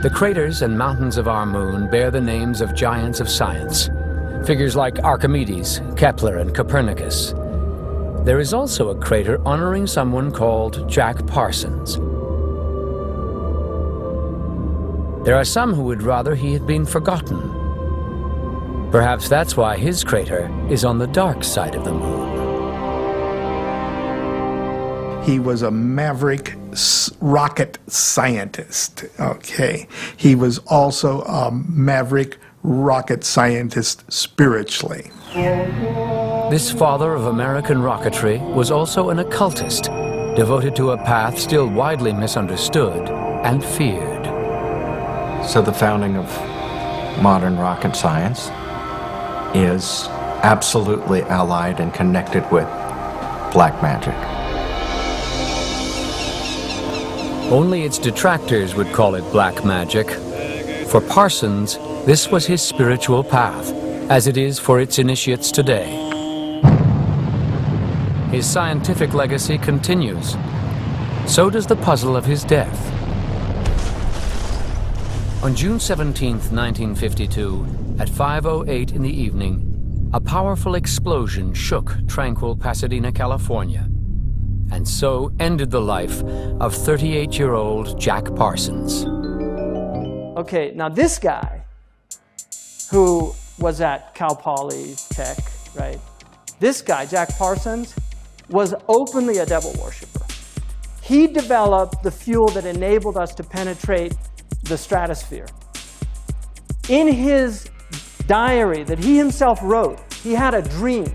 The craters and mountains of our moon bear the names of giants of science, figures like Archimedes, Kepler, and Copernicus. There is also a crater honoring someone called Jack Parsons. There are some who would rather he had been forgotten. Perhaps that's why his crater is on the dark side of the moon. He was a maverick rocket scientist, okay? He was also a maverick rocket scientist spiritually. This father of American rocketry was also an occultist, devoted to a path still widely misunderstood and feared. So the founding of modern rocket science is absolutely allied and connected with black magic. Only its detractors would call it black magic. For Parsons, this was his spiritual path, as it is for its initiates today. His scientific legacy continues. So does the puzzle of his death. On June 17, 1952, at 5:08 in the evening, a powerful explosion shook tranquil Pasadena, California, and so ended the life of 38-year-old Jack Parsons. Okay, now this guy, who was at Cal Poly Tech, right? This guy, Jack Parsons, was openly a devil worshiper. He developed the fuel that enabled us to penetrate the stratosphere. In his diary that he himself wrote, he had a dream.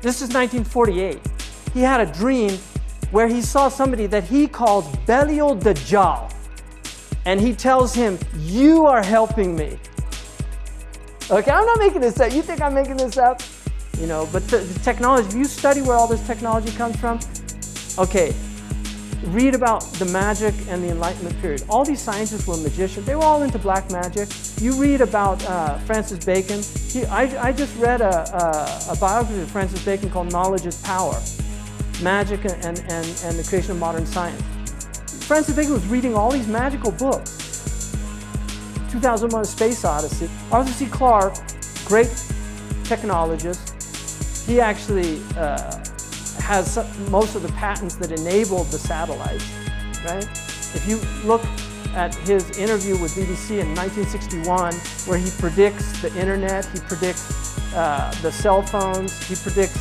This is 1948. He had a dream where he saw somebody that he calls Belial Dajjal. And he tells him, "You are helping me." Okay, I'm not making this up. You think I'm making this up? You know, but the technology, if you study where all this technology comes from, okay, read about the magic and the Enlightenment period. All these scientists were magicians. They were all into black magic. You read about Francis Bacon. I just read a biography of Francis Bacon called Knowledge is Power, Magic and the Creation of Modern Science. Francis Bacon was reading all these magical books. 2001: A Space Odyssey. Arthur C. Clarke, great technologist. He actually has most of the patents that enabled the satellites, right? If you look at his interview with BBC in 1961, where he predicts the internet, he predicts the cell phones, he predicts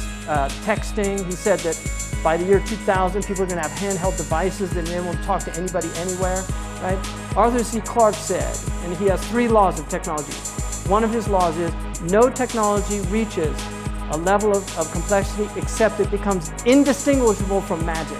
texting. He said that by the year 2000, people are going to have handheld devices that enable them to talk to anybody anywhere, right? Arthur C. Clarke said, and he has 3 laws of technology. One of his laws is no technology reaches a level of complexity except it becomes indistinguishable from magic.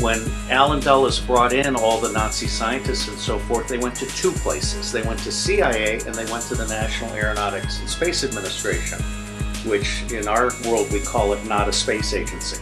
When Alan Dulles brought in all the Nazi scientists and so forth, they went to 2 places. They went to CIA and they went to the National Aeronautics and Space Administration, which in our world we call it not a space agency.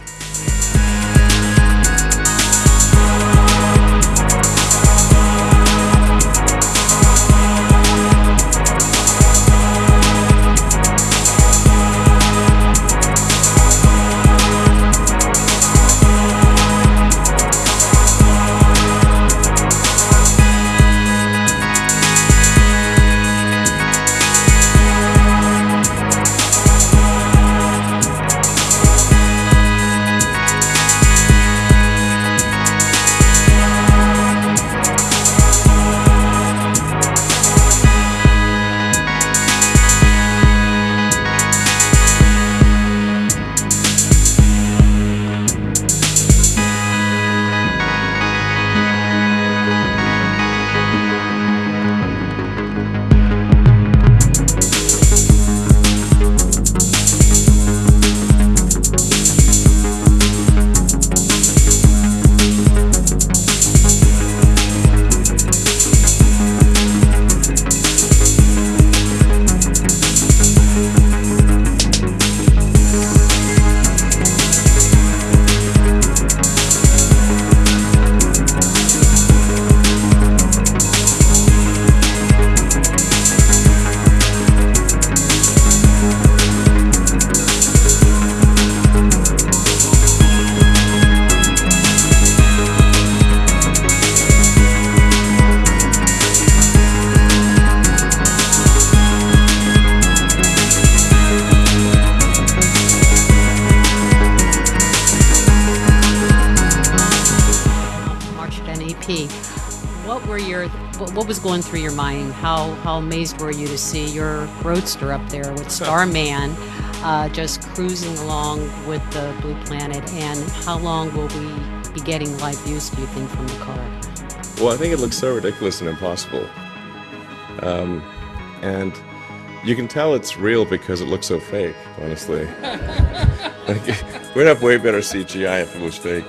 what was going through your mind? How amazed were you to see your roadster up there with Starman just cruising along with the Blue Planet? And how long will we be getting live views, do you think, from the car? Well, I think it looks so ridiculous and impossible. And you can tell it's real because it looks so fake, honestly. Like, we'd have way better CGI if it was fake.